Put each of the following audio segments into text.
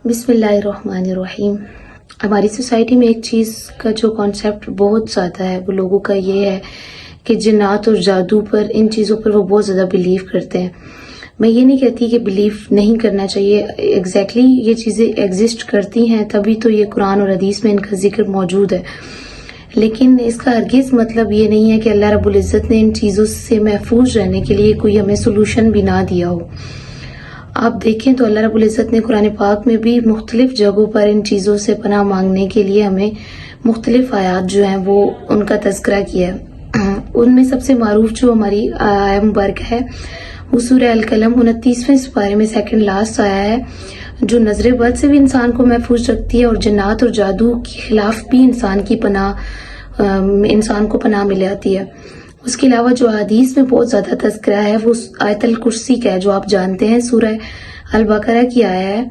بسم اللہ الرحمن الرحیم. ہماری سوسائٹی میں ایک چیز کا جو کانسیپٹ بہت زیادہ ہے وہ لوگوں کا یہ ہے کہ جنات اور جادو پر، ان چیزوں پر وہ بہت زیادہ بلیو کرتے ہیں. میں یہ نہیں کہتی کہ بلیو نہیں کرنا چاہیے، ایگزیکٹلی یہ چیزیں ایگزسٹ کرتی ہیں تبھی تو یہ قرآن اور حدیث میں ان کا ذکر موجود ہے. لیکن اس کا ہرگز مطلب یہ نہیں ہے کہ اللہ رب العزت نے ان چیزوں سے محفوظ رہنے کے لیے کوئی ہمیں سولوشن بھی نہ دیا ہو. آپ دیکھیں تو اللہ رب العزت نے قرآن پاک میں بھی مختلف جگہوں پر ان چیزوں سے پناہ مانگنے کے لیے ہمیں مختلف آیات جو ہیں وہ ان کا تذکرہ کیا ہے. ان میں سب سے معروف جو ہماری آیہ مبارکہ ہے وہ سورہ القلم 29ویں سپارے میں سیکنڈ لاسٹ آیا ہے، جو نظر بد سے بھی انسان کو محفوظ رکھتی ہے اور جنات اور جادو کے خلاف بھی انسان کو پناہ مل جاتی ہے. اس کے علاوہ جو حدیث میں بہت زیادہ تذکرہ ہے وہ آیت الکرسی کا ہے، جو آپ جانتے ہیں سورہ البقرہ کی آیا ہے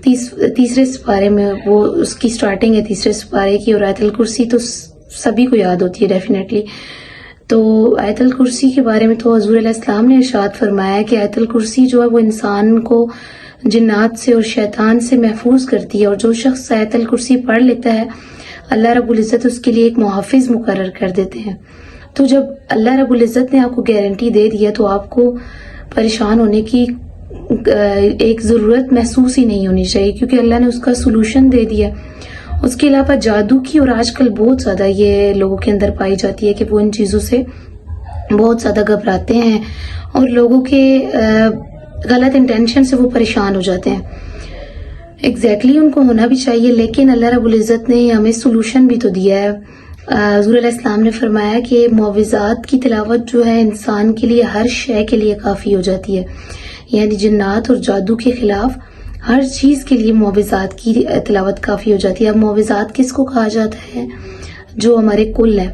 تیسرے سپارے میں، وہ اس کی سٹارٹنگ ہے تیسرے سپارے کی، اور آیت الکرسی تو سبھی کو یاد ہوتی ہے ڈیفینیٹلی. تو آیت الکرسی کے بارے میں تو حضور علیہ السلام نے ارشاد فرمایا کہ آیت الکرسی جو ہے وہ انسان کو جنات سے اور شیطان سے محفوظ کرتی ہے، اور جو شخص آیت الکرسی پڑھ لیتا ہے اللہ رب العزت اس کے لیے ایک محافظ مقرر کر دیتے ہیں. تو جب اللہ رب العزت نے آپ کو گارنٹی دے دیا تو آپ کو پریشان ہونے کی ایک ضرورت محسوس ہی نہیں ہونی چاہیے، کیونکہ اللہ نے اس کا سولوشن دے دیا. اس کے علاوہ جادو کی، اور آج کل بہت زیادہ یہ لوگوں کے اندر پائی جاتی ہے کہ وہ ان چیزوں سے بہت زیادہ گھبراتے ہیں اور لوگوں کے غلط انٹینشن سے وہ پریشان ہو جاتے ہیں. ایگزیکٹلی ان کو ہونا بھی چاہیے، لیکن اللہ رب العزت نے ہمیں سولوشن بھی تو دیا ہے. حضور علیہ السلام نے فرمایا کہ معوذات کی تلاوت جو ہے انسان کے لیے ہر شے کے لیے کافی ہو جاتی ہے، یعنی جنات اور جادو کے خلاف ہر چیز کے لیے معوذات کی تلاوت کافی ہو جاتی ہے. اب معوذات کس کو کہا جاتا ہے؟ جو ہمارے کل ہے،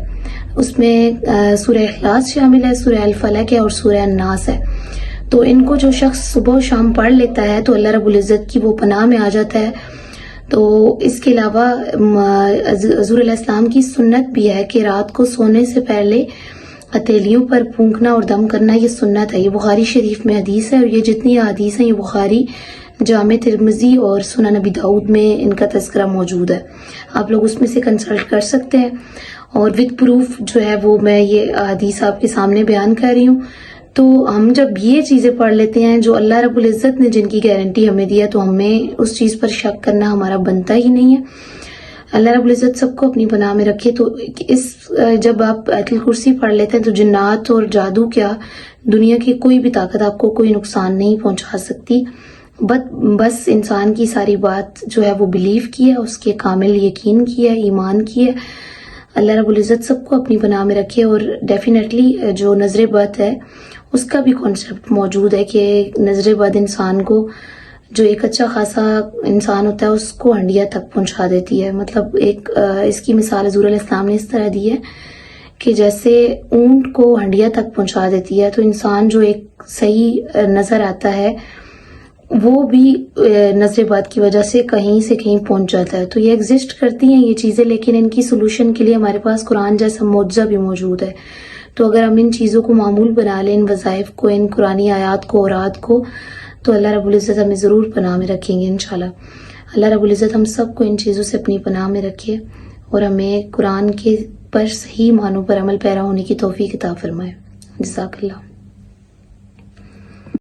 اس میں سورہ اخلاص شامل ہے، سورہ الفلق ہے اور سورہ الناس ہے. تو ان کو جو شخص صبح و شام پڑھ لیتا ہے تو اللہ رب العزت کی وہ پناہ میں آ جاتا ہے. تو اس کے علاوہ حضور علیہ السلام کی سنت بھی ہے کہ رات کو سونے سے پہلے ہتھیلیوں پر پھونکنا اور دم کرنا، یہ سنت ہے. یہ بخاری شریف میں حدیث ہے، اور یہ جتنی حدیث ہیں یہ بخاری، جامع ترمذی اور سنن نبی داؤد میں ان کا تذکرہ موجود ہے. آپ لوگ اس میں سے کنسلٹ کر سکتے ہیں، اور وتھ پروف جو ہے وہ میں یہ حدیث آپ کے سامنے بیان کر رہی ہوں. تو ہم جب یہ چیزیں پڑھ لیتے ہیں جو اللہ رب العزت نے جن کی گارنٹی ہمیں دی ہے، تو ہمیں اس چیز پر شک کرنا ہمارا بنتا ہی نہیں ہے. اللہ رب العزت سب کو اپنی پناہ میں رکھے. تو جب آپ آیت الکرسی پڑھ لیتے ہیں تو جنات اور جادو کیا، دنیا کی کوئی بھی طاقت آپ کو کوئی نقصان نہیں پہنچا سکتی. بس انسان کی ساری بات جو ہے وہ بلیو کی ہے، اس کے کامل یقین کی ہے، ایمان کی ہے. اللہ رب العزت سب کو اپنی پناہ میں رکھے. اور ڈیفینیٹلی جو نظر بد ہے اس کا بھی کانسیپٹ موجود ہے کہ نظر بد انسان کو، جو ایک اچھا خاصا انسان ہوتا ہے، اس کو ہنڈیا تک پہنچا دیتی ہے. مطلب ایک اس کی مثال حضور علیہ السلام نے اس طرح دی ہے کہ جیسے اونٹ کو ہنڈیا تک پہنچا دیتی ہے، تو انسان جو ایک صحیح نظر آتا ہے وہ بھی نظر بد کی وجہ سے کہیں سے کہیں پہنچ جاتا ہے. تو یہ ایگزسٹ کرتی ہیں یہ چیزیں، لیکن ان کی سولوشن کے لیے ہمارے پاس قرآن جیسا معجزہ بھی موجود ہے. تو اگر ہم ان چیزوں کو معمول بنا لیں، ان وظائف کو، ان قرآنی آیات کو، اوراد کو، تو اللہ رب العزت ہمیں ضرور پناہ میں رکھیں گے انشاءاللہ. اللہ رب العزت ہم سب کو ان چیزوں سے اپنی پناہ میں رکھے اور ہمیں قرآن کے پر صحیح معنوں پر عمل پیرا ہونے کی توفیق عطا فرمائے. جزاک اللہ.